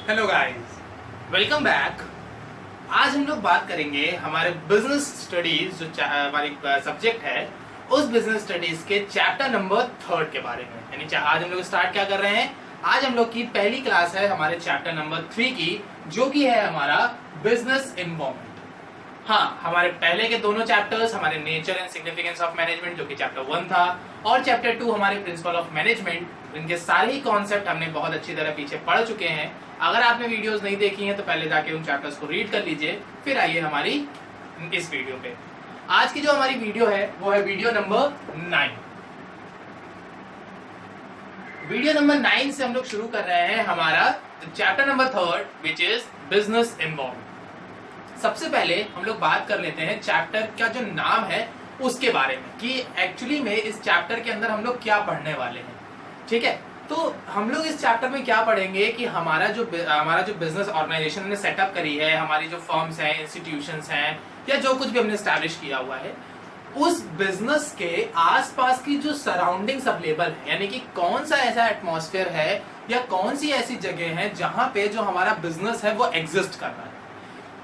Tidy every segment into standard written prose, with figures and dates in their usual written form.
Hello guys, welcome back. आज हम लोग बात करेंगे हमारे बिजनेस स्टडीज जो हमारी सब्जेक्ट है, उस बिजनेस स्टडीज के चैप्टर नंबर 3 के बारे में। यानी आज हम लोग स्टार्ट क्या कर रहे हैं, आज हम लोग की पहली क्लास है हमारे चैप्टर नंबर 3 की, जो कि है हमारा बिजनेस इन्वॉल्वमेंट। हाँ, हमारे पहले के दोनों चैप्टर्स हमारे nature and significance of management जो कि चैप्टर 1 था, और चैप्टर 2 हमारे प्रिंसिपल ऑफ मैनेजमेंट, इनके सारे ही कॉन्सेप्ट हमने बहुत अच्छी तरह पीछे पढ़ चुके हैं। अगर आपने वीडियोस नहीं देखी हैं तो पहले जाके उन चैप्टर्स को रीड कर लीजिए, फिर आइए हमारी इस वीडियो पे। आज की जो हमारी वीडियो है वो है वीडियो नंबर 9। वीडियो नंबर 9 से हम लोग शुरू कर रहे हैं हमारा chapter number 3 which is business involvement. सबसे पहले हम लोग बात कर लेते हैं चैप्टर का जो नाम है उसके बारे में, कि एक्चुअली में इस चैप्टर के अंदर हम लोग क्या पढ़ने वाले हैं। ठीक है, तो हम लोग इस चैप्टर में क्या पढ़ेंगे कि हमारा जो बिजनेस ऑर्गेनाइजेशन ने सेटअप करी है, हमारी जो फर्म्स हैं, इंस्टीट्यूशंस हैं, या जो कुछ भी हमने एस्टैब्लिश किया हुआ है, उस बिजनेस के आसपास की जो सराउंडिंग्स अवेलेबल है, यानी कि कौन सा ऐसा एटमॉस्फेयर है या कौन सी ऐसी जगह है जहां पे जो हमारा बिजनेस है वो एग्जिस्ट कर रहा है।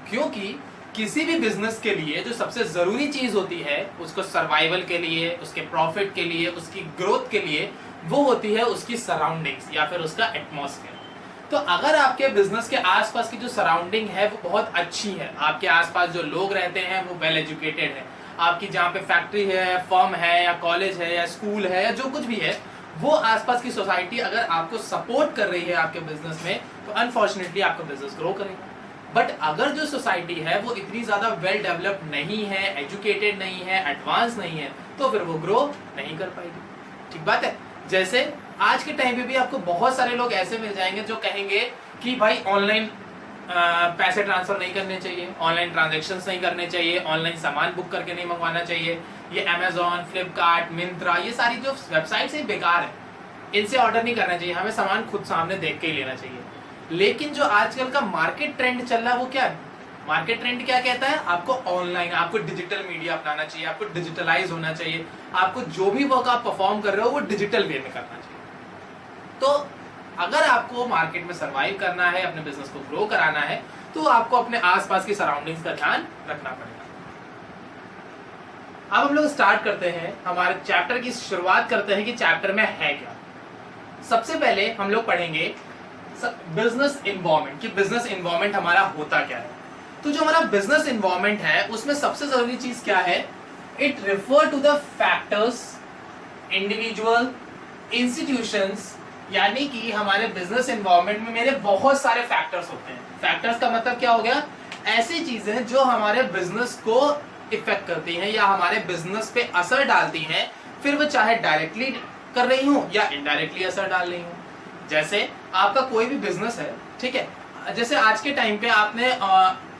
क्योंकि किसी भी बिजनेस के लिए जो सबसे जरूरी चीज होती है उसको सर्वाइवल के लिए, उसके प्रॉफिट के लिए, उसकी ग्रोथ के लिए, वो होती है उसकी सराउंडिंग्स या फिर उसका एटमॉस्फेयर। तो अगर आपके बिजनेस के आसपास की जो सराउंडिंग है वो बहुत अच्छी है, आपके आसपास जो लोग रहते हैं वो वेल एजुकेटेड है, आपकी जहाँ पे फैक्ट्री है, फर्म है, या कॉलेज है, या स्कूल है, या जो कुछ भी है, वो आसपास की सोसाइटी अगर आपको सपोर्ट कर रही है आपके बिजनेस में, तो अनफॉर्चुनेटली आपका बिजनेस ग्रो करेगा। बट अगर जो सोसाइटी है वो इतनी ज्यादा वेल डेवलप्ड नहीं है, एजुकेटेड नहीं है, एडवांस नहीं है, तो फिर वो ग्रो नहीं कर पाएगी। ठीक बात है। जैसे आज के टाइम पे भी आपको बहुत सारे लोग ऐसे मिल जाएंगे जो कहेंगे कि भाई ऑनलाइन पैसे ट्रांसफर नहीं करने चाहिए, ऑनलाइन ट्रांजैक्शंस नहीं करने चाहिए, ऑनलाइन सामान बुक करके नहीं मंगवाना चाहिए, ये अमेजोन, फ्लिपकार्ट, मिंत्रा, ये सारी जो वेबसाइट्स है बेकार है, इनसे ऑर्डर नहीं करना चाहिए, हमें सामान खुद सामने देख के ही लेना चाहिए। लेकिन जो आजकल का मार्केट ट्रेंड चल रहा है वो क्या है? मार्केट ट्रेंड क्या कहता है? आपको ऑनलाइन, आपको डिजिटल मीडिया अपनाना चाहिए, आपको डिजिटलाइज होना चाहिए, आपको जो भी वर्क आप परफॉर्म कर रहे हो वो डिजिटल वे में करना चाहिए। तो अगर आपको मार्केट में सर्वाइव करना है, अपने बिजनेस को ग्रो कराना है, तो आपको अपने आसपास की सराउंडिंग्स का ध्यान रखना पड़ेगा। अब हम लोग स्टार्ट करते हैं, हमारे चैप्टर की शुरुआत करते हैं कि चैप्टर में है क्या। सबसे पहले हम लोग पढ़ेंगे बिजनेस इन्वॉल्वमेंट, कि बिजनेस इन्वॉल्वमेंट हमारा होता क्या है। तो जो हमारा बिजनेस इन्वॉल्वमेंट है उसमें सबसे जरूरी चीज क्या है? It refer to the factors, individual, institutions, यानी कि हमारे बिजनेस इन्वॉल्वमेंट में मेरे बहुत सारे फैक्टर्स होते हैं। फैक्टर्स का मतलब क्या हो गया? ऐसी चीजें जो हमारे बिजनेस को इफेक्ट करती हैं या हमारे बिजनेस पे असर डालती हैं, फिर वो चाहे डायरेक्टली कर रही हूं या इनडायरेक्टली असर डाल रही हूं। जैसे आपका कोई भी बिजनेस है, ठीक है, जैसे आज के टाइम पे आपने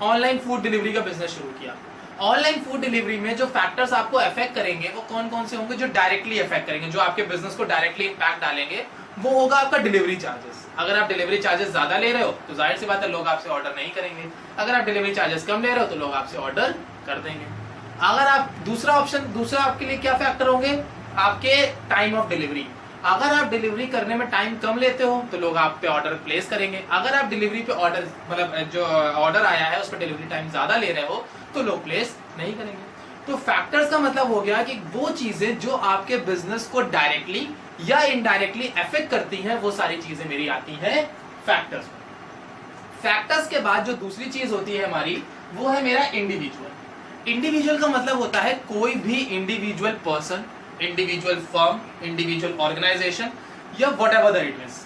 ऑनलाइन फूड डिलीवरी का बिजनेस शुरू किया। ऑनलाइन फूड डिलीवरी में जो फैक्टर्स आपको अफेक्ट करेंगे वो कौन कौन से होंगे? जो डायरेक्टली अफेक्ट करेंगे, जो आपके बिजनेस को डायरेक्टली इंपैक्ट डालेंगे, वो होगा आपका डिलीवरी चार्जेस। अगर आप डिलीवरी चार्जेस ज्यादा ले रहे हो तो जाहिर सी बात है लोग आपसे ऑर्डर नहीं करेंगे। अगर आप डिलीवरी चार्जेस कम ले रहे हो तो लोग आपसे ऑर्डर कर देंगे। अगर आप दूसरा आपके लिए क्या फैक्टर होंगे? आपके टाइम ऑफ डिलीवरी। अगर आप डिलीवरी करने में टाइम कम लेते हो तो लोग आप पे ऑर्डर प्लेस करेंगे। अगर आप डिलीवरी पे ऑर्डर, मतलब जो ऑर्डर आया है उस पर डिलीवरी टाइम ज्यादा ले रहे हो तो लोग प्लेस नहीं करेंगे। तो फैक्टर्स का मतलब हो गया कि वो चीजें जो आपके बिजनेस को डायरेक्टली या इनडायरेक्टली अफेक्ट करती हैं, वो सारी चीजें मेरी आती हैं फैक्टर्स में। फैक्टर्स के बाद जो दूसरी चीज होती है हमारी, वो है मेरा इंडिविजुअल। इंडिविजुअल का मतलब होता है कोई भी individual person, individual firm, individual organization, या whatever the it is.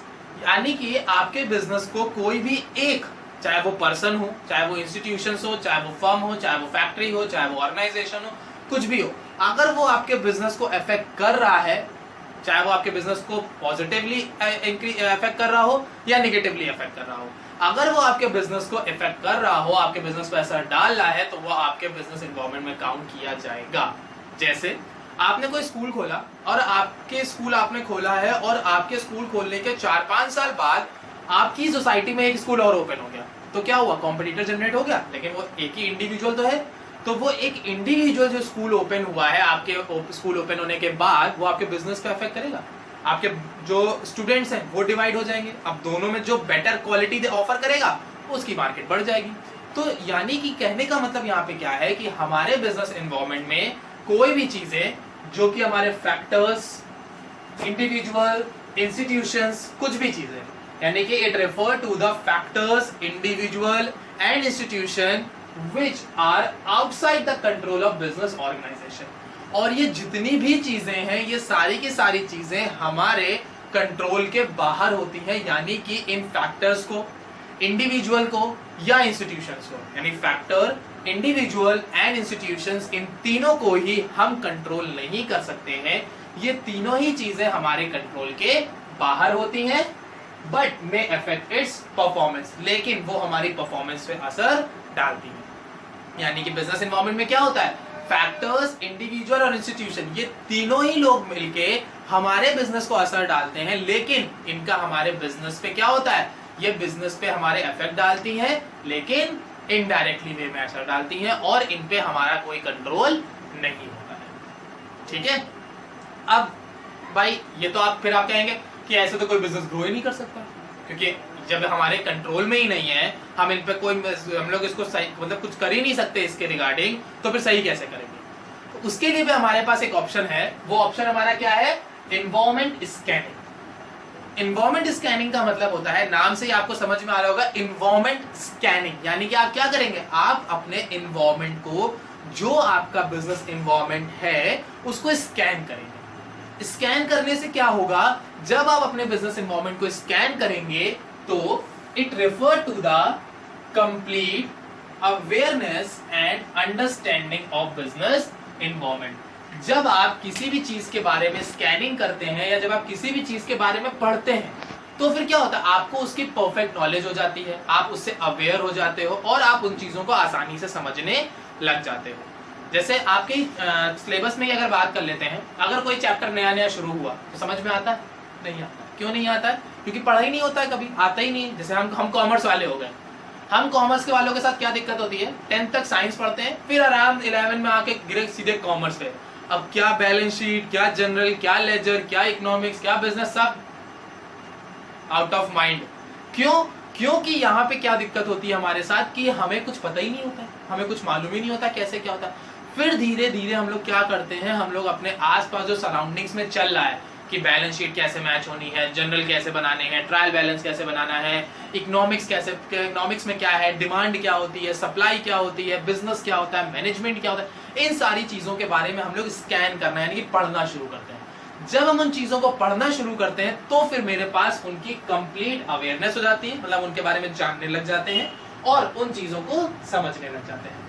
यानी कि आपके बिजनेस को कोई भी एक, चाहे वो पर्सन हो, चाहे वो इंस्टीट्यूशन हो, चाहे वो फर्म हो, चाहे वो फैक्ट्री हो, चाहे वो ऑर्गेनाइजेशन हो, कुछ भी हो, अगर वो आपके बिजनेस को अफेक्ट कर रहा है, चाहे वो आपके बिजनेस को पॉजिटिवली अफेक्ट कर रहा हो या निगेटिवली अफेक्ट कर रहा हो, अगर वो आपके बिजनेस को इफेक्ट कर रहा हो, आपके बिजनेस पर असर डाल रहा है, तो वो आपके बिजनेस इन्वॉल्वमेंट में काउंट किया जाएगा। जैसे आपने कोई स्कूल खोला और आपके स्कूल आपने खोला है, और आपके स्कूल खोलने के 4-5 साल बाद आपकी सोसाइटी में एक स्कूल और ओपन हो गया, तो क्या हुआ? कॉम्पिटिटर जनरेट हो गया, लेकिन वो एक ही इंडिविजुअल तो है। तो वो एक इंडिविजुअल जो स्कूल ओपन हुआ है, आपके स्कूल ओपन होने के बाद, वो आपके बिजनेस पे अफेक्ट करेगा? आपके जो स्टूडेंट्स हैं वो डिवाइड हो जाएंगे। अब दोनों में जो बेटर क्वालिटी ऑफर करेगा उसकी मार्केट बढ़ जाएगी। तो यानी कि कहने का मतलब यहाँ पे क्या है कि हमारे बिजनेस एनवायरनमेंट में कोई भी चीजें जो कि हमारे फैक्टर्स, इंडिविजुअल, इंस्टीट्यूशंस, कुछ भी चीजें, यानी कि it refer to the factors, individual and institution which are outside the control of business organization। और ये जितनी भी चीजें हैं ये सारी की सारी चीजें हमारे कंट्रोल के बाहर होती हैं, यानी कि इन फैक्टर्स को, इंडिविजुअल को या इंस्टीट्यूशंस को, यानी फैक्टर, इंडिविजुअल एंड इंस्टीट्यूशंस, इन तीनों को ही हम कंट्रोल नहीं कर सकते हैं। ये तीनों ही चीजें हमारे कंट्रोल के बाहर होती हैं, but may affect it's performance, लेकिन वो हमारी परफॉर्मेंस पे असर डालती है। यानी कि बिजनेस एनवायरनमेंट में क्या होता है, फैक्टर्स, इंडिविजुअल और इंस्टीट्यूशन, ये तीनों ही लोग मिलके हमारे बिजनेस को असर डालते हैं, लेकिन इनका हमारे बिजनेस पे क्या होता है, ये बिजनेस पे हमारे इफेक्ट डालती हैं, लेकिन इनडायरेक्टली वे में असर डालती हैं और इन पे हमारा कोई कंट्रोल नहीं होता है। ठीक है। अब भाई ये तो आप कहेंगे कि ऐसे तो कोई बिजनेस ग्रो ही नहीं कर सकता, क्योंकि जब हमारे कंट्रोल में ही नहीं है, हम इन पे कोई, हम लोग इसको सही मतलब कुछ कर ही नहीं सकते इसके रिगार्डिंग, तो फिर सही कैसे करेंगे। तो उसके लिए भी हमारे पास एक ऑप्शन है। वो ऑप्शन हमारा क्या है, एनवायरनमेंट स्कैनिंग। एनवायरनमेंट स्कैनिंग का मतलब होता है, नाम से ही आपको समझ में आ रहा होगा, एनवायरनमेंट स्कैनिंग, यानी कि आप क्या करेंगे, आप अपने एनवायरनमेंट को, जो आपका बिजनेस एनवायरनमेंट है उसको स्कैन करेंगे। स्कैन करने से क्या होगा, जब आप अपने बिजनेस एनवायरनमेंट को स्कैन करेंगे तो it refer to the complete awareness and understanding of business environment. जब आप किसी भी चीज के बारे में स्कैनिंग करते हैं या जब आप किसी भी चीज के बारे में पढ़ते हैं, तो फिर क्या होता है, आपको उसकी परफेक्ट नॉलेज हो जाती है, आप उससे अवेयर हो जाते हो और आप उन चीजों को आसानी से समझने लग जाते हो। जैसे आपके सिलेबस में अगर बात कर लेते हैं, अगर कोई चैप्टर नया नया शुरू हुआ तो समझ में आता है, नहीं आता। क्यों नहीं आता है, क्योंकि पढ़ा ही नहीं होता है, कभी आता ही नहीं। जैसे हम कॉमर्स वाले हो गए, हम कॉमर्स के वालों के साथ क्या दिक्कत होती है, 10th तक साइंस पढ़ते हैं, फिर आराम 11 में आके गिरे सीधे कॉमर्स पे। अब क्या बैलेंस शीट, क्या जनरल, क्या लेजर, क्या इकोनॉमिक्स, क्या बिजनेस, सब आउट ऑफ माइंड। क्यों? क्योंकि यहाँ पे क्या दिक्कत होती है हमारे साथ कि हमें कुछ पता ही नहीं होता है, हमें कुछ मालूम ही नहीं होता कैसे क्या होता है। फिर धीरे धीरे हम लोग क्या करते हैं, हम लोग अपने आसपास जो सराउंडिंग्स में चल रहा है कि बैलेंस शीट कैसे मैच होनी है, जनरल कैसे बनाने हैं, ट्रायल बैलेंस कैसे बनाना है, इकोनॉमिक्स में क्या है, डिमांड क्या होती है, सप्लाई क्या होती है, बिजनेस क्या होता है, मैनेजमेंट क्या होता है, इन सारी चीजों के बारे में हम लोग स्कैन करना यानी कि पढ़ना शुरू करते हैं। जब हम उन चीजों को पढ़ना शुरू करते हैं तो फिर मेरे पास उनकी कंप्लीट अवेयरनेस हो जाती है, मतलब उनके बारे में जानने लग जाते हैं और उन चीजों को समझने लग जाते हैं।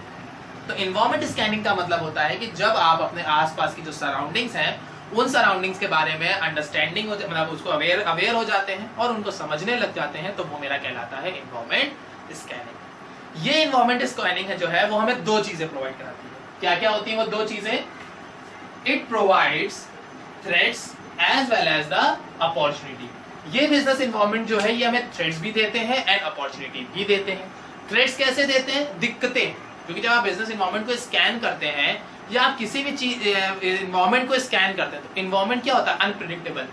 तो एनवायरनमेंट स्कैनिंग का मतलब होता है कि जब आप अपने आसपास की जो सराउंडिंग्स हैं उन सराउंडिंग्स के बारे में अंडरस्टैंडिंग मतलब उसको अवेयर हो जाते हैं और उनको समझने लग जाते हैं, तो वो मेरा कहलाता है एनवायरनमेंट स्कैनिंग। ये एनवायरनमेंट स्कैनिंग है जो है वो हमें दो चीजें प्रोवाइड कराती है। क्या क्या होती है वो दो चीजें, it provides threats as well as the opportunity. ये बिजनेस एनवायरनमेंट जो है ये हमें थ्रेट्स भी देते हैं एंड अपॉर्चुनिटी भी देते हैं। थ्रेट्स कैसे देते हैं, दिक्कतें, क्योंकि जब आप बिजनेस एनवायरनमेंट को स्कैन करते हैं या आप किसी भी चीज एनवायरनमेंट को स्कैन करते हैं तो एनवायरनमेंट क्या होता है, अनप्रेडिक्टेबल।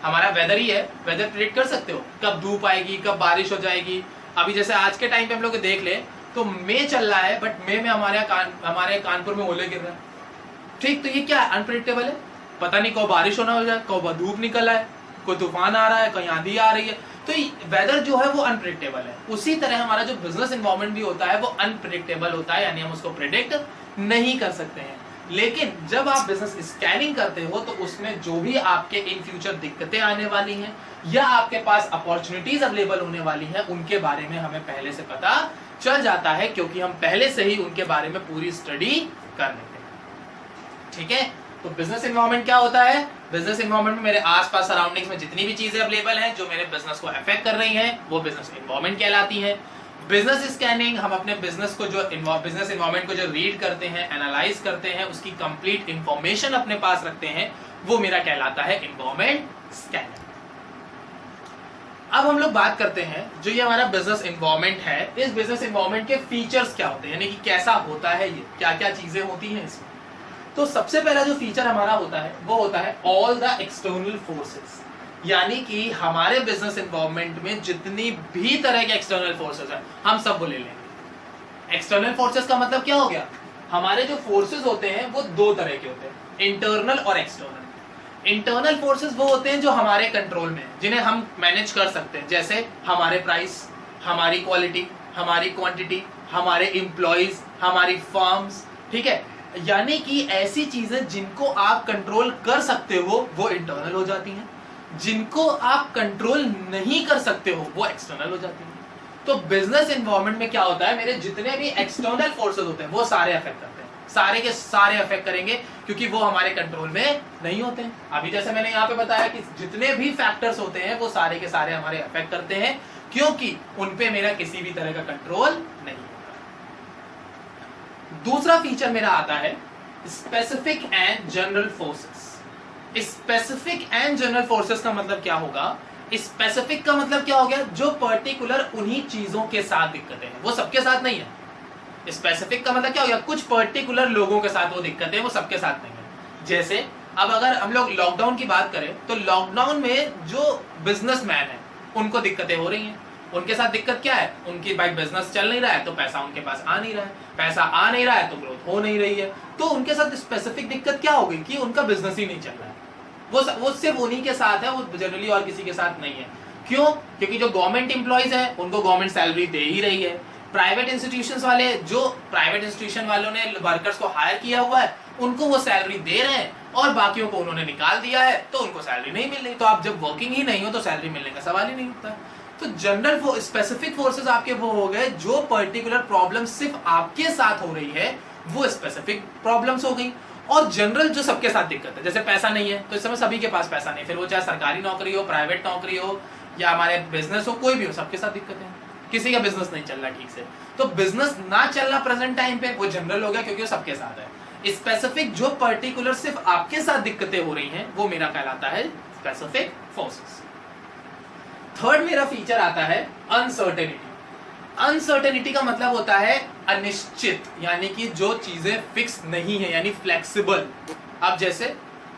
हमारा वेदर ही है, वेदर प्रेडिक्ट कर सकते हो, कब धूप आएगी, कब बारिश हो जाएगी। अभी जैसे आज के टाइम पे हम लोग देख ले तो मई चल रहा है, बट मई में हमारे कानपुर में ओले गिर रहा है। ठीक, तो ये क्या है, अनप्रेडिक्टेबल है, पता नहीं कब बारिश होना हो जाए, कब धूप निकल आए, कोई तूफान आ रहा है, कोई आंधी आ रही है। तो वेदर जो है वो अनप्रेडिक्टेबल है। उसी तरह हमारा जो बिजनेस एनवायरनमेंट भी होता है वो अनप्रेडिक्टेबल होता है, यानी हम उसको प्रेडिक्ट नहीं कर सकते हैं। लेकिन जब आप बिजनेस स्कैनिंग करते हो तो उसमें जो भी आपके इन फ्यूचर दिक्कतें आने वाली हैं या आपके पास अपॉर्चुनिटीज अवेलेबल होने वाली हैं उनके बारे में हमें पहले से पता चल जाता है, क्योंकि हम पहले से ही उनके बारे में पूरी स्टडी कर लेते हैं। ठीक है, तो बिजनेस एनवायरनमेंट क्या होता है, बिजनेस एनवायरनमेंट में मेरे आसपास सराउंडिंग्स में जितनी भी चीजें अवेलेबल हैं जो मेरे बिजनेस को अफेक्ट कर रही हैं वो बिजनेस एनवायरनमेंट कहलाती हैं। बिजनेस स्कैनिंग, हम अपने बिजनेस को जो बिजनेस एनवायरनमेंट को जो रीड करते हैं, एनालाइज करते हैं, उसकी कंप्लीट इंफॉर्मेशन अपने पास रखते हैं, वो मेरा कहलाता है एनवायरनमेंट स्कैनिंग। अब हम लोग बात करते हैं जो ये हमारा बिजनेस एनवायरनमेंट है, इस बिजनेस एनवायरनमेंट के फीचर्स क्या होते हैं, यानी कि कैसा होता है ये, क्या क्या चीजें होती हैं इसमें। तो सबसे पहला जो फीचर हमारा होता है वो होता है ऑल द एक्सटर्नल फोर्सेस, यानी कि हमारे बिजनेस एनवायरनमेंट में जितनी भी तरह के एक्सटर्नल फोर्सेस हैं हम सब वो ले लेंगे। एक्सटर्नल फोर्सेस का मतलब क्या हो गया, हमारे जो फोर्सेस होते हैं वो दो तरह के होते हैं, इंटरनल और एक्सटर्नल। इंटरनल फोर्सेस वो होते हैं जो हमारे कंट्रोल में हैं, जिन्हें हम मैनेज कर सकते हैं, जैसे हमारे प्राइस, हमारी क्वालिटी, हमारी क्वांटिटी, हमारे एम्प्लॉइज, हमारी फर्म्स, ठीक है। यानी कि ऐसी चीजें जिनको आप कंट्रोल कर सकते हो वो इंटरनल हो जाती हैं, जिनको आप कंट्रोल नहीं कर सकते हो वो एक्सटर्नल हो जाती हैं। तो बिजनेस एनवायरनमेंट में क्या होता है, मेरे जितने भी एक्सटर्नल फोर्सेस होते हैं वो सारे अफेक्ट करते हैं, सारे के सारे अफेक्ट करेंगे, क्योंकि वो हमारे कंट्रोल में नहीं होते हैं। अभी जैसे मैंने यहाँ पे बताया कि जितने भी फैक्टर्स होते हैं वो सारे के सारे हमारे अफेक्ट करते हैं, क्योंकि उनपे मेरा किसी भी तरह का कंट्रोल नहीं होता। दूसरा फीचर मेरा आता है specific and general forces. Specific and general forces का मतलब क्या होगा, स्पेसिफिक का मतलब क्या हो गया, जो पर्टिकुलर उन्हीं चीजों के साथ दिक्कतें हैं, वो सबके साथ नहीं है। स्पेसिफिक का मतलब क्या हो गया, कुछ पर्टिकुलर लोगों के साथ वो दिक्कतें, वो सबके साथ नहीं है। जैसे अब अगर हम लोग लॉकडाउन की बात करें तो लॉकडाउन में जो बिजनेसमैन है उनको दिक्कतें हो रही हैं। उनके साथ दिक्कत क्या है, उनकी भाई बिजनेस चल नहीं रहा है तो पैसा उनके पास आ नहीं रहा है, पैसा आ नहीं रहा है तो ग्रोथ हो नहीं रही है। तो उनके साथ स्पेसिफिक दिक्कत क्या हो गई कि उनका बिजनेस ही नहीं चल रहा है। वो सिर्फ उन्हीं के साथ है, वो जनरली और किसी के साथ नहीं है। क्यों, क्योंकि जो गवर्नमेंट एम्प्लॉइज है उनको गवर्नमेंट सैलरी दे ही रही है। प्राइवेट इंस्टीट्यूशंस वाले, जो प्राइवेट इंस्टीट्यूशन वालों ने वर्कर्स को हायर किया हुआ है उनको वो सैलरी दे रहे हैं, और बाकियों को उन्होंने निकाल दिया है तो उनको सैलरी नहीं मिल रही। तो आप जब वर्किंग ही नहीं हो तो सैलरी मिलने का सवाल ही नहीं उठता। तो जनरल स्पेसिफिक फोर्सेस आपके वो हो गए जो पर्टिकुलर प्रॉब्लम सिर्फ आपके साथ हो रही है, वो स्पेसिफिक प्रॉब्लम्स हो गई। और जनरल जो सबके साथ दिक्कत है, जैसे पैसा नहीं है तो इस समय सभी के पास पैसा नहीं, फिर वो चाहे सरकारी नौकरी हो, प्राइवेट नौकरी हो, या हमारे बिजनेस हो, कोई भी हो, सबके साथ दिक्कत है। किसी का बिजनेस नहीं चल रहा ठीक से, तो बिजनेस ना चलना प्रेजेंट टाइम पे वो जनरल हो गया, क्योंकि वो सबके साथ है। स्पेसिफिक जो पर्टिकुलर सिर्फ आपके साथ दिक्कतें हो रही हैं वो मेरा कहलाता है स्पेसिफिक फोर्सेस। थर्ड मेरा फीचर आता है अनसर्टेनिटी। अनसर्टेनिटी का मतलब होता है अनिश्चित, यानी कि जो चीजें फिक्स नहीं है, यानी फ्लेक्सिबल। अब जैसे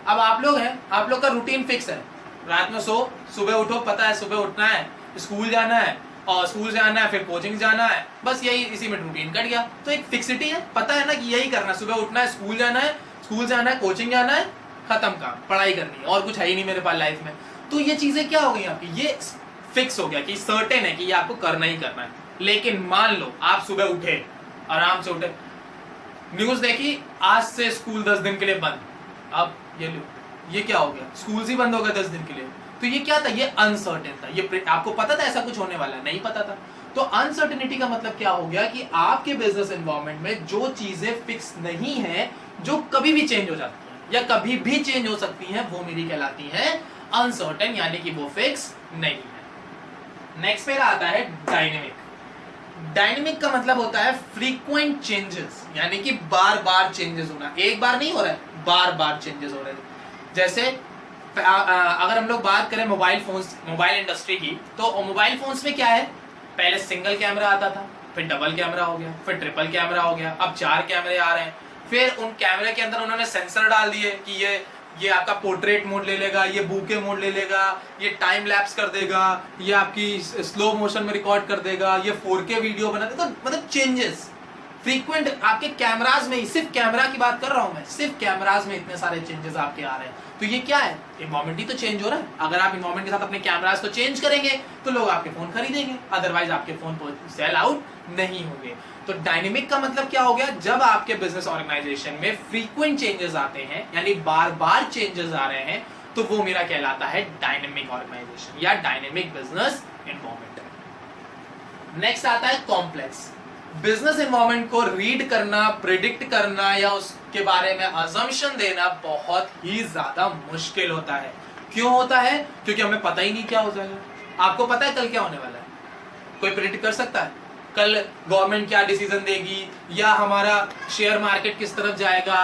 अब आप लोग हैं, आप लोग का रूटीन फिक्स है, रात में सो, सुबह उठो, पता है सुबह उठना है, स्कूल जाना है, और स्कूल से आना है, फिर कोचिंग जाना है, बस यही, इसी में रूटीन कट गया। तो एक फिक्सिटी है, पता है ना कि यही करना है, सुबह उठना है, स्कूल जाना है, स्कूल से आना है, कोचिंग जाना है, खत्म काम, पढ़ाई करनी है, और कुछ है ही नहीं मेरे पास लाइफ में। तो ये चीजें क्या हो गई आपकी, ये फिक्स हो गया कि सर्टेन है कि ये आपको करना ही करना है। लेकिन मान लो आप सुबह उठे, आराम से उठे, न्यूज देखी, आज से स्कूल 10 दिन के लिए बंद। अब ये क्या हो गया, स्कूल ही बंद हो गया 10 दिन के लिए। तो ये क्या था, ये अनसर्टेन था। ये आपको पता था ऐसा कुछ होने वाला, नहीं पता था। तो अनसर्टेनिटी का मतलब क्या हो गया कि आपके बिजनेस एनवायरनमेंट में जो चीजें फिक्स नहीं है, जो कभी भी चेंज हो जाती है या कभी भी चेंज हो सकती हैं, वो मेरी कहलाती है अनसर्टेन, यानी कि वो फिक्स नहीं है। नेक्स्ट मेरा आता है डायनेमिक। डायनेमिक का मतलब होता है फ्रीक्वेंट चेंजेस, यानी कि बार बार चेंजेस होना, एक बार नहीं हो रहा है, बार बार चेंजेस हो रहे हैं। जैसे अगर हम लोग बात करें मोबाइल इंडस्ट्री की, तो मोबाइल फोन्स में क्या है, पहले सिंगल कैमरा आता था, फिर डबल कैमरा हो गया, फिर ट्रिपल कैमरा हो गया, अब 4 कैमरे आ रहे हैं। फिर उन कैमरे के अंदर उन्होंने सेंसर डाल दिए कि ये आपका पोर्ट्रेट मोड ले लेगा, ये बूके मोड ले लेगा, ये टाइम लैप्स कर देगा, ये आपकी स्लो मोशन में रिकॉर्ड कर देगा, ये 4K वीडियो बना देगा। तो मतलब चेंजेस फ्रीक्वेंट आपके कैमराज में ही, सिर्फ कैमरा की बात कर रहा हूं मैं, सिर्फ कैमराज में इतने सारे चेंजेस आपके आ रहे हैं। तो ये क्या है, इन्वायरमेंट ही तो चेंज हो रहा है। अगर आप इन्वायरमेंट के साथ अपने कैमराज को चेंज करेंगे तो लोग आपके फोन खरीदेंगे, अदरवाइज आपके फोन सेल आउट नहीं होंगे। तो डायनेमिक का मतलब क्या हो गया, जब आपके बिजनेस ऑर्गेनाइजेशन में फ्रीक्वेंट चेंजेस आते हैं, यानी बार बार चेंजेस आ रहे हैं, तो वो मेरा कहलाता है डायनेमिक ऑर्गेनाइजेशन या डायनेमिक बिजनेस एनवायरनमेंट। नेक्स्ट आता है कॉम्प्लेक्स। बिजनेस एनवायरनमेंट को रीड करना, प्रिडिक्ट करना या उसके बारे में अजम्पशन देना बहुत ही ज्यादा मुश्किल होता है। क्यों होता है, क्योंकि हमें पता ही नहीं क्या हो जाएगा। आपको पता है कल क्या होने वाला है, कोई प्रिडिक्ट कर सकता है कल गवर्नमेंट क्या डिसीजन देगी, या हमारा शेयर मार्केट किस तरफ जाएगा,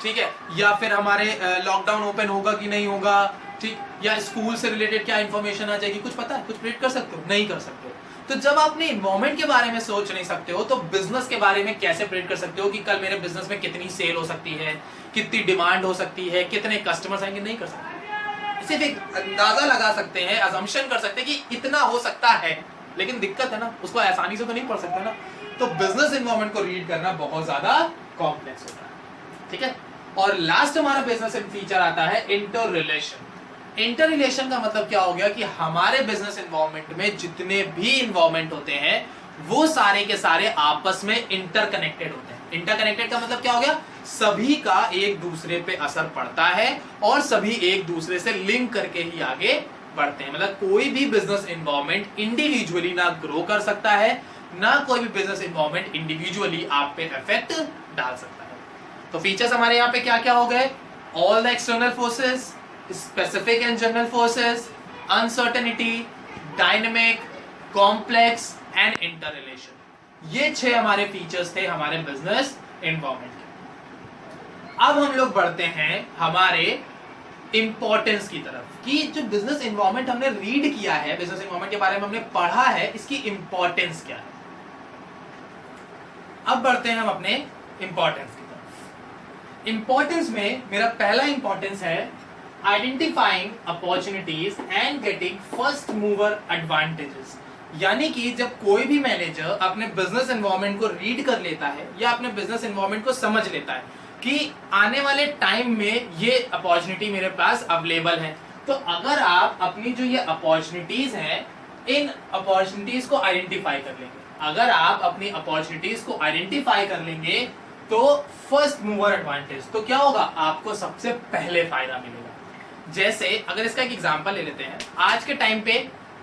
ठीक है, या फिर हमारे लॉकडाउन ओपन होगा कि नहीं होगा, ठीक, या स्कूल से रिलेटेड क्या इंफॉर्मेशन आ जाएगी, कुछ पता है, कुछ प्रिडिक्ट कर सकते हो, नहीं कर सकते हो। तो जब आप अपने इन्वायरमेंट के बारे में सोच नहीं सकते हो तो बिजनेस के बारे में कैसे प्रेडिक्ट कर सकते हो कि कल मेरे बिजनेस में कितनी सेल हो सकती है, कितनी डिमांड हो सकती है, कितने कस्टमर्स आएंगे? नहीं कर सकते। सिर्फ एक अंदाजा लगा सकते हैं, अजम्पशन कर सकते हैं कि इतना हो सकता है, लेकिन दिक्कत है ना, उसको आसानी से तो नहीं पढ़ सकते ना। तो बिजनेस इन्वायरमेंट को रीड करना बहुत ज्यादा कॉम्प्लेक्स होता है, ठीक है। और लास्ट हमारा बिजनेस फीचर आता है इंटर रिलेशन। इंटर रिलेशन का मतलब क्या हो गया कि हमारे बिजनेस इन्वायरमेंट में जितने भी इन्वायरमेंट होते हैं वो सारे के सारे आपस में इंटरकनेक्टेड होते हैं। इंटरकनेक्टेड का मतलब क्या हो गया? सभी का एक दूसरे पे असर पड़ता है और सभी एक दूसरे से लिंक करके ही आगे बढ़ते हैं। मतलब कोई भी बिजनेस इन्वायरमेंट इंडिविजुअली ना ग्रो कर सकता है, ना कोई भी बिजनेस इन्वायरमेंट इंडिविजुअली आप पे इफेक्ट डाल सकता है। तो फीचर्स हमारे यहाँ पे क्या क्या हो गए? All the external forces, specific and general forces, uncertainty, dynamic, complex and interrelation। ये 6 हमारे फीचर्स थे हमारे बिजनेस एनवायरनमेंट के। अब हम लोग बढ़ते हैं हमारे इंपॉर्टेंस की तरफ कि जो बिजनेस एनवायरनमेंट हमने रीड किया है, बिजनेस एनवायरनमेंट के बारे में हमने पढ़ा है, इसकी इंपॉर्टेंस क्या है। अब बढ़ते हैं हम अपने इंपॉर्टेंस की तरफ। इंपॉर्टेंस में मेरा पहला इंपॉर्टेंस है identifying opportunities and getting first mover advantages. यानी कि जब कोई भी मैनेजर अपने बिजनेस एनवायरनमेंट को रीड कर लेता है या अपने बिजनेस एनवायरनमेंट को समझ लेता है कि आने वाले टाइम में ये अपॉर्चुनिटी मेरे पास अवेलेबल है, तो अगर आप अपनी जो ये अपॉर्चुनिटीज हैं इन अपॉर्चुनिटीज को आइडेंटिफाई कर लेंगे, अगर आप अपनी अपॉर्चुनिटीज को आइडेंटिफाई कर लेंगे तो फर्स्ट मूवर एडवांटेज, तो क्या होगा? आपको सबसे पहले फायदा मिलेगा। जैसे अगर इसका एक एग्जांपल ले लेते हैं, आज के टाइम पे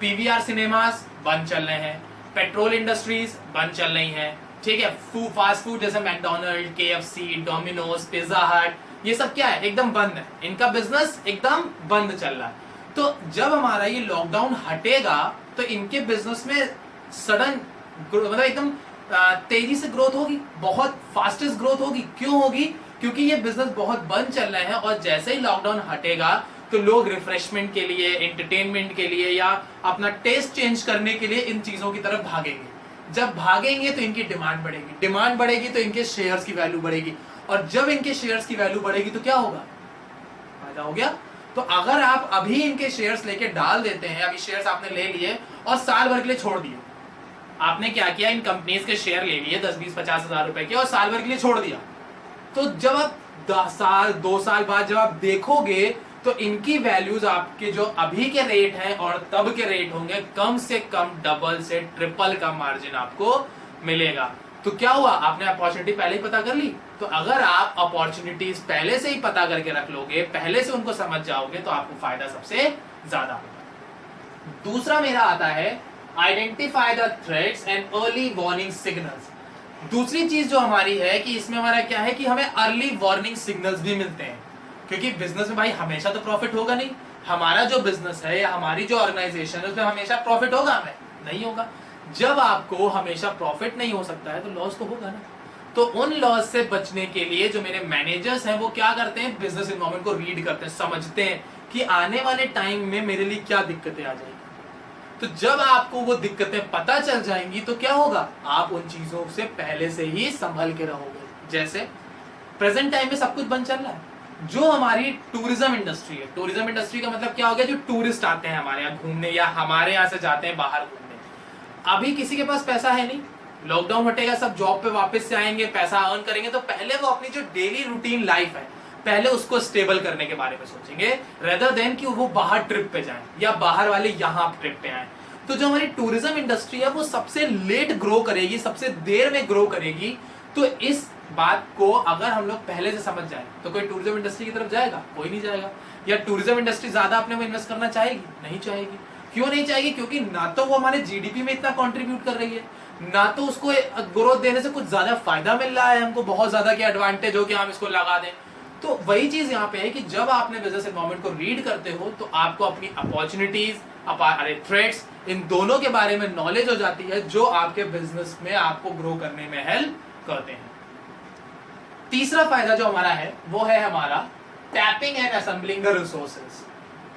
पीवीआर सिनेमास बंद चल रहे हैं, पेट्रोल इंडस्ट्रीज बंद चल रही हैं, ठीक है, फास्ट फूड जैसे मैकडोनल्ड, केएफसी, डोमिनोज, पिज्जा हट, ये सब क्या है? एकदम बंद है, इनका बिजनेस एकदम बंद चल रहा है। तो जब हमारा ये लॉकडाउन हटेगा तो इनके बिजनेस में सडन मतलब एकदम तेजी से ग्रोथ होगी, बहुत फास्टेस्ट ग्रोथ होगी। क्यों होगी? क्योंकि ये बिजनेस बहुत बंद चल रहे हैं और जैसे ही लॉकडाउन हटेगा तो लोग रिफ्रेशमेंट के लिए, एंटरटेनमेंट के लिए या अपना टेस्ट चेंज करने के लिए इन चीजों की तरफ भागेंगे। जब भागेंगे तो इनकी डिमांड बढ़ेगी, डिमांड बढ़ेगी तो इनके शेयर्स की वैल्यू बढ़ेगी, और जब इनके शेयर्स की वैल्यू बढ़ेगी तो क्या होगा? फायदा हो गया। तो अगर आप अभी इनके शेयर्स लेके डाल देते हैं, अभी शेयर्स आपने ले लिए और साल भर के लिए छोड़ दिए, आपने क्या किया? इन कंपनीज के शेयर ले लिए 10, 20, 50 हजार रुपए के और साल भर के लिए छोड़ दिया। तो जब आप 10 साल 2 साल बाद जब आप देखोगे तो इनकी वैल्यूज आपके जो अभी के रेट हैं और तब के रेट होंगे कम से कम डबल से ट्रिपल का मार्जिन आपको मिलेगा। तो क्या हुआ? आपने अपॉर्चुनिटी पहले ही पता कर ली। तो अगर आप अपॉर्चुनिटीज पहले से ही पता करके रख लोगे, पहले से उनको समझ जाओगे, तो आपको फायदा सबसे ज्यादा होगा। दूसरा मेरा आता है identify the threats and early warning signals. दूसरी चीज जो हमारी है कि इसमें हमारा क्या है कि हमें अर्ली वार्निंग सिग्नल्स भी मिलते हैं, क्योंकि बिजनेस में भाई हमेशा तो प्रॉफिट होगा नहीं। हमारा जो बिजनेस है या हमारी जो ऑर्गेनाइजेशन है उसमें हमेशा प्रॉफिट होगा? हमें नहीं होगा। जब आपको हमेशा प्रॉफिट नहीं हो सकता है तो लॉस तो होगा ना। तो उन लॉस से बचने के लिए जो मेरे मैनेजर्स हैं वो क्या करते हैं? बिजनेस एनवायरनमेंट को रीड करते हैं, समझते हैं कि आने वाले टाइम में मेरे लिए क्या दिक्कतें आ जाएगी। तो जब आपको वो दिक्कतें पता चल जाएंगी तो क्या होगा? आप उन चीजों से पहले से ही संभल के रहोगे। जैसे प्रेजेंट टाइम में सब कुछ बंद चल रहा है, जो हमारी टूरिज्म इंडस्ट्री है, टूरिज्म इंडस्ट्री का मतलब क्या हो गया? जो टूरिस्ट आते हैं हमारे यहाँ घूमने या हमारे यहाँ से जाते हैं बाहर घूमने, अभी किसी के पास पैसा है नहीं, लॉकडाउन हटेगा, सब जॉब पे वापस से आएंगे, पैसा अर्न करेंगे, तो पहले वो अपनी जो डेली रूटीन लाइफ है पहले उसको स्टेबल करने के बारे में सोचेंगे, रेदर देन कि वो बाहर ट्रिप पे जाएं या बाहर वाले यहाँ ट्रिप पे आए। तो जो हमारी टूरिज्म इंडस्ट्री है वो सबसे लेट ग्रो करेगी, सबसे देर में ग्रो करेगी। तो इस बात को अगर हम लोग पहले से समझ जाए तो कोई टूरिज्म इंडस्ट्री की तरफ जाएगा? कोई नहीं जाएगा। या टूरिज्म इंडस्ट्री ज्यादा अपने में इन्वेस्ट करना चाहेगी? नहीं चाहेगी। क्यों नहीं चाहेगी? क्योंकि ना तो वो हमारे जीडीपी में इतना कंट्रीब्यूट कर रही है, ना तो उसको ग्रोथ देने से कुछ ज्यादा फायदा मिल रहा है हमको, बहुत ज्यादा क्या एडवांटेज हो कि हम इसको लगा दें। तो वही चीज यहाँ पे है कि जब आपने बिजनेस एनवायरनमेंट को रीड करते हो तो आपको अपनी अपॉर्चुनिटीज, थ्रेट्स, इन दोनों के बारे में नॉलेज हो जाती है जो आपके बिजनेस में आपको ग्रो करने में हेल्प करते हैं। तीसरा फायदा जो हमारा है वो है हमारा tapping and assembling the resources.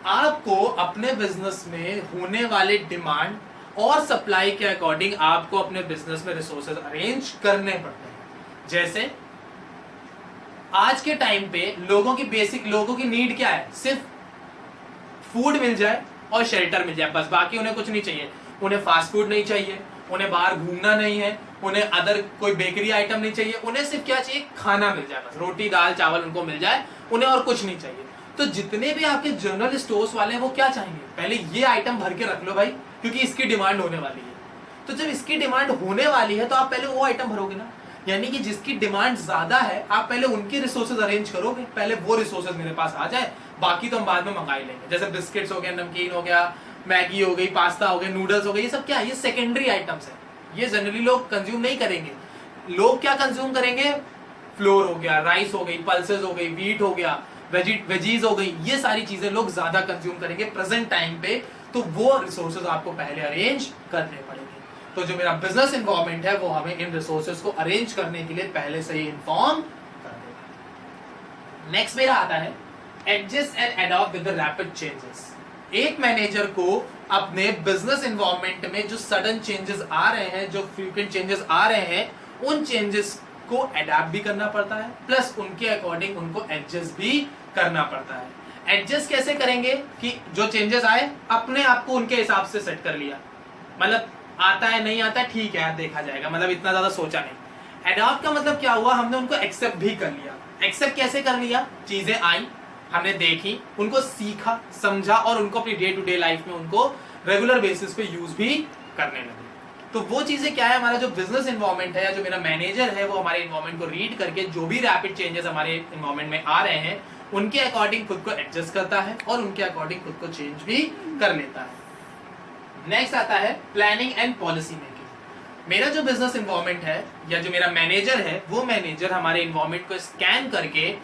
आपको अपने बिजनेस में होने वाले डिमांड और सप्लाई के अकॉर्डिंग आपको अपने बिजनेस में रिसोर्सेज अरेंज करने पड़ते हैं। जैसे आज के टाइम पे लोगों की नीड क्या है? सिर्फ फूड मिल जाए और शेल्टर मिल जाए, बस। बाकी उन्हें कुछ नहीं चाहिए। उन्हें फास्ट फूड नहीं चाहिए, उन्हें बाहर घूमना नहीं है, उन्हें अदर कोई बेकरी आइटम नहीं चाहिए, उन्हें सिर्फ क्या चाहिए? खाना मिल जाए, बस। रोटी दाल चावल उनको मिल जाए, उन्हें और कुछ नहीं चाहिए। तो जितने भी आपके जनरल स्टोर्स वाले हैं वो क्या चाहेंगे? पहले ये आइटम भर के रख लो भाई, क्योंकि इसकी डिमांड होने वाली है। तो जब इसकी डिमांड होने वाली है तो आप पहले वो आइटम भरोगे ना। यानी कि जिसकी डिमांड ज्यादा है आप पहले उनके रिसोर्सेज अरेंज करोगे, पहले वो रिसोर्सेज मेरे पास आ जाए, बाकी तो हम बाद में मंगा ही लेंगे। जैसे बिस्किट्स हो गया, नमकीन हो गया, मैगी हो गई, पास्ता हो गया, नूडल्स हो गए, ये सब क्या है? ये सेकेंडरी आइटम्स है। ये जनरली लोग कंज्यूम नहीं करेंगे। लोग क्या कंज्यूम करेंगे? फ्लोर हो गया, राइस हो गई, पल्सेस हो गई, व्हीट हो गया, वेजीज हो गई, ये सारी चीजें लोग ज्यादा कंज्यूम करेंगे प्रेजेंट टाइम पे। तो वो रिसोर्सेज आपको पहले अरेंज करने पड़ेंगे। तो जो मेरा बिजनेस इन्वॉल्वमेंट है वो हमें इन रिसोर्सेज को अरेंज करने के लिए पहले से ही इन्फॉर्म कर देगा। नेक्स्ट मेरा आता है adjust and adopt with the rapid changes. एक मैनेजर को अपने बिजनेस इन्वॉल्वमेंट में जो सडन चेंजेस आ रहे हैं, जो फ्रीक्वेंट चेंजेस आ रहे हैं, उन चेंजेस को अडैप्ट भी करना पड़ता है, प्लस उनके अकॉर्डिंग उनको एडजस्ट भी करना पड़ता है। एडजस्ट कैसे करेंगे? कि जो चेंजेस आए अपने आप को उनके हिसाब से सेट कर लिया, मतलब आता है नहीं आता ठीक है देखा जाएगा, मतलब इतना ज्यादा सोचा नहीं। अडॉप्ट का मतलब क्या हुआ? हमने उनको एक्सेप्ट भी कर लिया। एक्सेप्ट कैसे कर लिया? चीजें आई, हमने देखी, उनको सीखा, समझा और उनको अपनी डे टू डे लाइफ में उनको रेगुलर बेसिस पे यूज भी करने लगे। तो वो चीजें क्या है? हमारा जो बिजनेस इन्वॉल्वमेंट है या जो मेरा मैनेजर है वो हमारे इन्वॉल्वमेंट को रीड करके जो भी रैपिड चेंजेस हमारे इन्वॉल्वमेंट में आ रहे हैं उनके अकॉर्डिंग खुद को एडजस्ट करता है और उनके अकॉर्डिंग खुद को चेंज भी कर लेता है। नेक्स्ट आता है प्लानिंग एंड पॉलिसी मेकिंग। मेरा जो बिजनेस इन्वॉल्वमेंट है या जो मेरा मैनेजर है वो मैनेजर हमारे इन्वॉल्वमेंट को स्कैन करके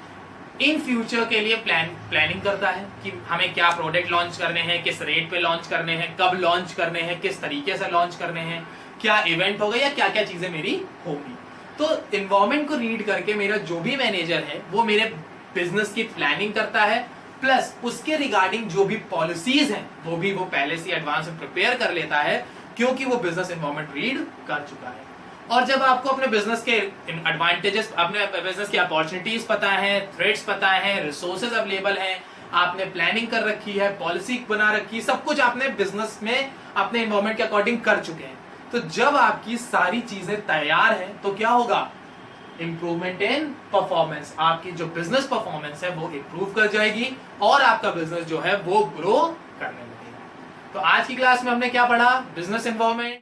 इन फ्यूचर के लिए प्लानिंग करता है कि हमें क्या प्रोडक्ट लॉन्च करने हैं, किस रेट पे लॉन्च करने हैं, कब लॉन्च करने हैं, किस तरीके से लॉन्च करने हैं, क्या इवेंट होगा या क्या क्या चीजें मेरी होगी। तो इन्वॉल्वमेंट को रीड करके मेरा जो भी मैनेजर है वो मेरे बिजनेस की प्लानिंग करता है, प्लस उसके रिगार्डिंग जो भी पॉलिसीज हैं वो पहले से एडवांस में प्रिपेयर कर लेता है, क्योंकि वो बिजनेस इन्वॉल्वमेंट रीड कर चुका है। और जब आपको अपने बिजनेस के एडवांटेजेस, अपने बिजनेस की अपॉर्चुनिटीज पता है, थ्रेट्स पता है, रिसोर्सेज अवेलेबल हैं, आपने प्लानिंग कर रखी है, पॉलिसी बना रखी है, सब कुछ आपने बिजनेस में अपने इन्वॉल्वमेंट के अकॉर्डिंग कर चुके हैं, तो जब आपकी सारी चीजें तैयार हैं तो क्या होगा? Improvement in performance. आपकी जो बिजनेस परफॉर्मेंस है वो इंप्रूव कर जाएगी और आपका बिजनेस जो है वो ग्रो करने लगेगा। तो आज की क्लास में हमने क्या पढ़ा? Business involvement,